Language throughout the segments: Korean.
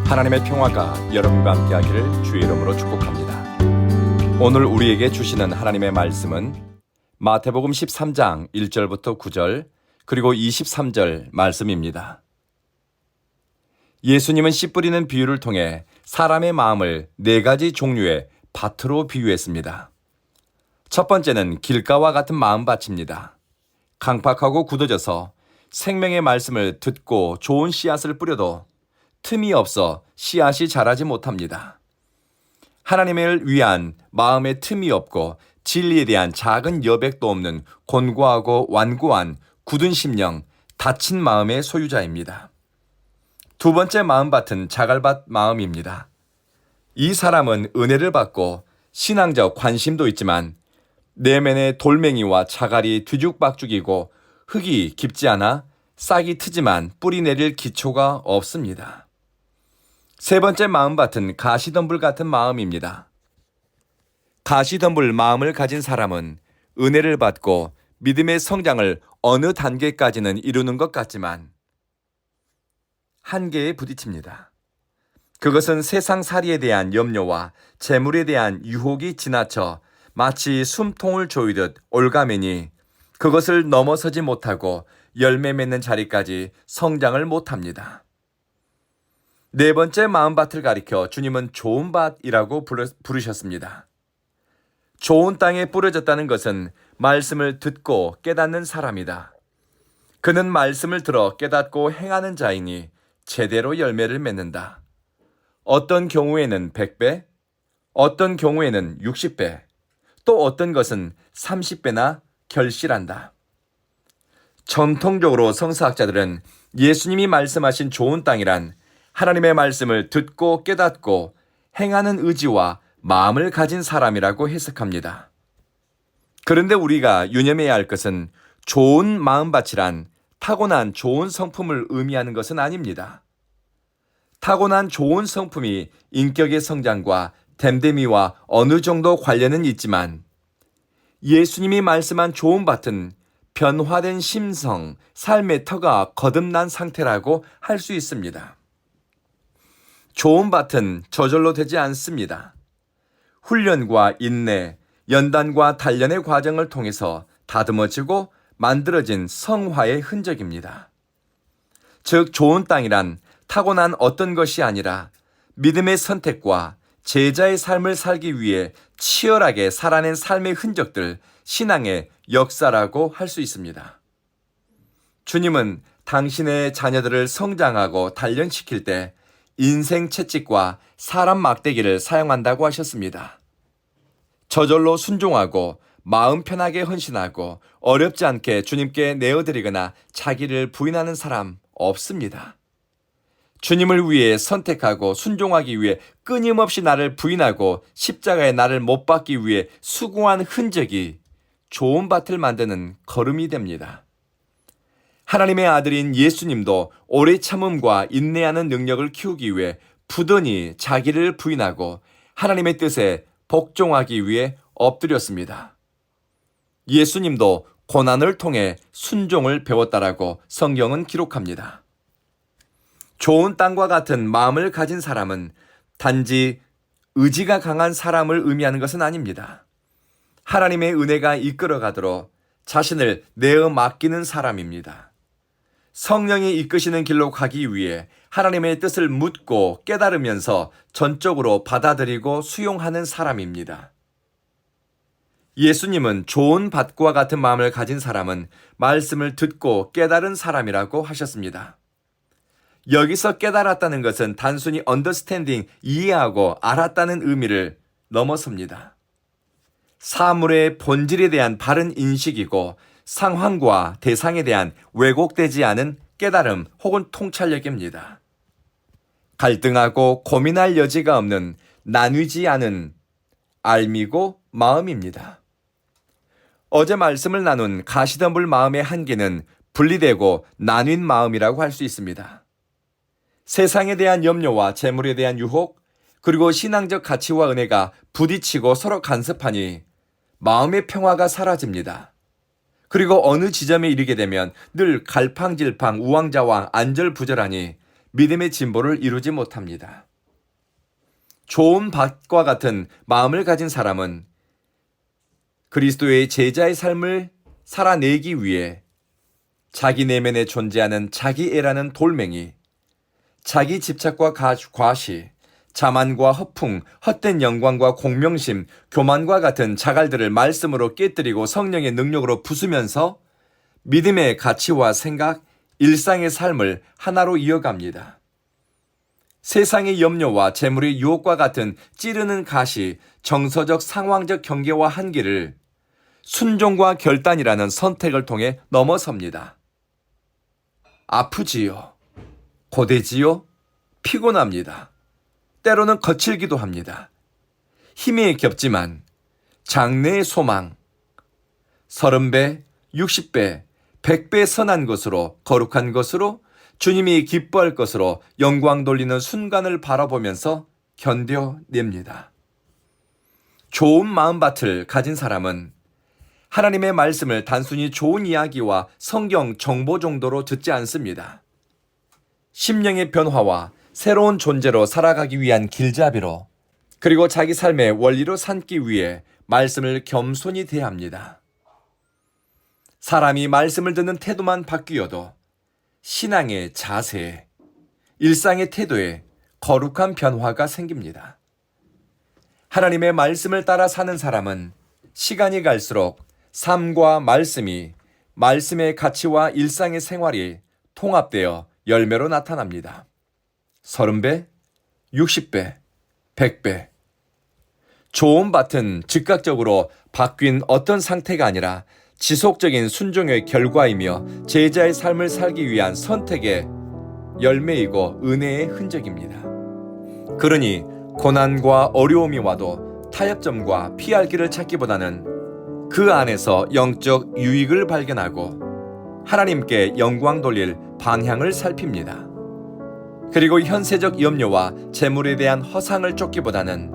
하나님의 평화가 여러분과 함께하기를 주의 이름으로 축복합니다. 오늘 우리에게 주시는 하나님의 말씀은 마태복음 13장 1절부터 9절 그리고 23절 말씀입니다. 예수님은 씨 뿌리는 비유를 통해 사람의 마음을 네 가지 종류의 밭으로 비유했습니다. 첫 번째는 길가와 같은 마음밭입니다. 강팍하고 굳어져서 생명의 말씀을 듣고 좋은 씨앗을 뿌려도 틈이 없어 씨앗이 자라지 못합니다. 하나님을 위한 마음의 틈이 없고 진리에 대한 작은 여백도 없는 곤고하고 완고한 굳은 심령, 다친 마음의 소유자입니다. 두 번째 마음밭은 자갈밭 마음입니다. 이 사람은 은혜를 받고 신앙적 관심도 있지만 내면의 돌멩이와 자갈이 뒤죽박죽이고 흙이 깊지 않아 싹이 트지만 뿌리 내릴 기초가 없습니다. 세 번째 마음밭은 가시덤불 같은 마음입니다. 가시덤불 마음을 가진 사람은 은혜를 받고 믿음의 성장을 어느 단계까지는 이루는 것 같지만 한계에 부딪힙니다. 그것은 세상살이에 대한 염려와 재물에 대한 유혹이 지나쳐 마치 숨통을 조이듯 올가매니 그것을 넘어서지 못하고 열매 맺는 자리까지 성장을 못합니다. 네 번째 마음밭을 가리켜 주님은 좋은 밭이라고 부르셨습니다. 좋은 땅에 뿌려졌다는 것은 말씀을 듣고 깨닫는 사람이다. 그는 말씀을 들어 깨닫고 행하는 자이니 제대로 열매를 맺는다. 어떤 경우에는 100배, 어떤 경우에는 60배, 또 어떤 것은 30배나 결실한다. 전통적으로 성서학자들은 예수님이 말씀하신 좋은 땅이란 하나님의 말씀을 듣고 깨닫고 행하는 의지와 마음을 가진 사람이라고 해석합니다. 그런데 우리가 유념해야 할 것은 좋은 마음밭이란 타고난 좋은 성품을 의미하는 것은 아닙니다. 타고난 좋은 성품이 인격의 성장과 됨됨이와 어느 정도 관련은 있지만 예수님이 말씀한 좋은 밭은 변화된 심성, 삶의 터가 거듭난 상태라고 할 수 있습니다. 좋은 밭은 저절로 되지 않습니다. 훈련과 인내, 연단과 단련의 과정을 통해서 다듬어지고 만들어진 성화의 흔적입니다. 즉 좋은 땅이란 타고난 어떤 것이 아니라 믿음의 선택과 제자의 삶을 살기 위해 치열하게 살아낸 삶의 흔적들, 신앙의 역사라고 할 수 있습니다. 주님은 당신의 자녀들을 성장하고 단련시킬 때 인생 채찍과 사람 막대기를 사용한다고 하셨습니다. 저절로 순종하고 마음 편하게 헌신하고 어렵지 않게 주님께 내어드리거나 자기를 부인하는 사람 없습니다. 주님을 위해 선택하고 순종하기 위해 끊임없이 나를 부인하고 십자가에 나를 못 박기 위해 수고한 흔적이 좋은 밭을 만드는 걸음이 됩니다. 하나님의 아들인 예수님도 오래 참음과 인내하는 능력을 키우기 위해 부단히 자기를 부인하고 하나님의 뜻에 복종하기 위해 엎드렸습니다. 예수님도 고난을 통해 순종을 배웠다라고 성경은 기록합니다. 좋은 땅과 같은 마음을 가진 사람은 단지 의지가 강한 사람을 의미하는 것은 아닙니다. 하나님의 은혜가 이끌어가도록 자신을 내어 맡기는 사람입니다. 성령이 이끄시는 길로 가기 위해 하나님의 뜻을 묻고 깨달으면서 전적으로 받아들이고 수용하는 사람입니다. 예수님은 좋은 밭과 같은 마음을 가진 사람은 말씀을 듣고 깨달은 사람이라고 하셨습니다. 여기서 깨달았다는 것은 단순히 understanding, 이해하고 알았다는 의미를 넘어섭니다. 사물의 본질에 대한 바른 인식이고 상황과 대상에 대한 왜곡되지 않은 깨달음 혹은 통찰력입니다. 갈등하고 고민할 여지가 없는 나뉘지 않은 알미고 마음입니다. 어제 말씀을 나눈 가시덤불 마음의 한계는 분리되고 나뉜 마음이라고 할 수 있습니다. 세상에 대한 염려와 재물에 대한 유혹, 그리고 신앙적 가치와 은혜가 부딪히고 서로 간섭하니 마음의 평화가 사라집니다. 그리고 어느 지점에 이르게 되면 늘 갈팡질팡 우왕좌왕 안절부절하니 믿음의 진보를 이루지 못합니다. 좋은 밭과 같은 마음을 가진 사람은 그리스도의 제자의 삶을 살아내기 위해 자기 내면에 존재하는 자기애라는 돌멩이, 자기 집착과 과시, 자만과 허풍, 헛된 영광과 공명심, 교만과 같은 자갈들을 말씀으로 깨뜨리고 성령의 능력으로 부수면서 믿음의 가치와 생각, 일상의 삶을 하나로 이어갑니다. 세상의 염려와 재물의 유혹과 같은 찌르는 가시, 정서적 상황적 경계와 한계를 순종과 결단이라는 선택을 통해 넘어섭니다. 아프지요. 고되지요. 피곤합니다. 때로는 거칠기도 합니다. 힘이 겹지만 장래의 소망, 30배, 60배, 100배 선한 것으로, 거룩한 것으로, 주님이 기뻐할 것으로 영광 돌리는 순간을 바라보면서 견뎌냅니다. 좋은 마음밭을 가진 사람은 하나님의 말씀을 단순히 좋은 이야기와 성경 정보 정도로 듣지 않습니다. 심령의 변화와 새로운 존재로 살아가기 위한 길잡이로, 그리고 자기 삶의 원리로 삼기 위해 말씀을 겸손히 대합니다. 사람이 말씀을 듣는 태도만 바뀌어도 신앙의 자세에, 일상의 태도에 거룩한 변화가 생깁니다. 하나님의 말씀을 따라 사는 사람은 시간이 갈수록 삶과 말씀이, 말씀의 가치와 일상의 생활이 통합되어 열매로 나타납니다. 30배, 60배, 100배. 좋은 밭은 즉각적으로 바뀐 어떤 상태가 아니라 지속적인 순종의 결과이며 제자의 삶을 살기 위한 선택의 열매이고 은혜의 흔적입니다. 그러니 고난과 어려움이 와도 타협점과 피할 길을 찾기보다는 그 안에서 영적 유익을 발견하고 하나님께 영광 돌릴 방향을 살핍니다. 그리고 현세적 염려와 재물에 대한 허상을 쫓기보다는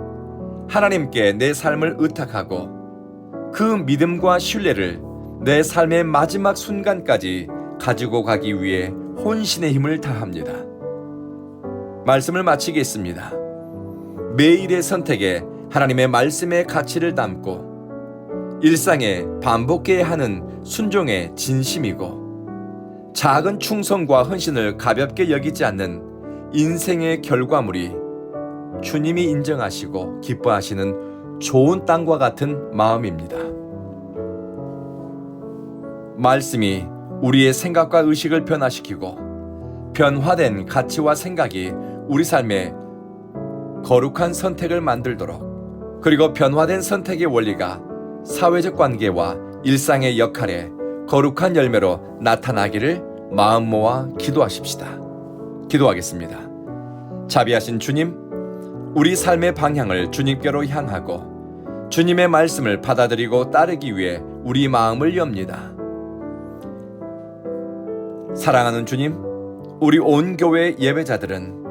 하나님께 내 삶을 의탁하고 그 믿음과 신뢰를 내 삶의 마지막 순간까지 가지고 가기 위해 혼신의 힘을 다합니다. 말씀을 마치겠습니다. 매일의 선택에 하나님의 말씀의 가치를 담고 일상에 반복해야 하는 순종의 진심이고 작은 충성과 헌신을 가볍게 여기지 않는 인생의 결과물이 주님이 인정하시고 기뻐하시는 좋은 땅과 같은 마음입니다. 말씀이 우리의 생각과 의식을 변화시키고 변화된 가치와 생각이 우리 삶에 거룩한 선택을 만들도록, 그리고 변화된 선택의 원리가 사회적 관계와 일상의 역할에 거룩한 열매로 나타나기를 마음 모아 기도하십시다. 기도하겠습니다. 자비하신 주님, 우리 삶의 방향을 주님께로 향하고 주님의 말씀을 받아들이고 따르기 위해 우리 마음을 엽니다. 사랑하는 주님, 우리 온 교회 예배자들은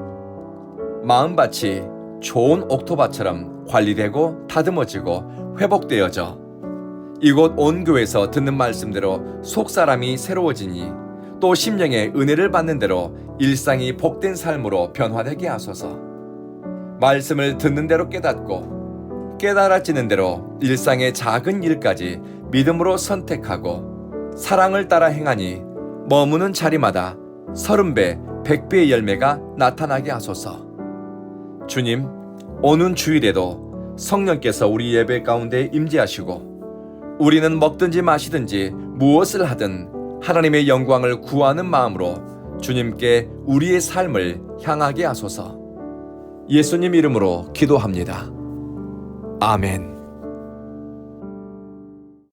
마음밭이 좋은 옥토밭처럼 관리되고 다듬어지고 회복되어져 이곳 온 교회에서 듣는 말씀대로 속사람이 새로워지니, 또 심령의 은혜를 받는 대로 일상이 복된 삶으로 변화되게 하소서. 말씀을 듣는 대로 깨닫고 깨달아지는 대로 일상의 작은 일까지 믿음으로 선택하고 사랑을 따라 행하니 머무는 자리마다 30배, 100배의 열매가 나타나게 하소서. 주님, 오는 주일에도 성령께서 우리 예배 가운데 임재하시고 우리는 먹든지 마시든지 무엇을 하든 하나님의 영광을 구하는 마음으로 주님께 우리의 삶을 향하게 하소서. 예수님 이름으로 기도합니다. 아멘.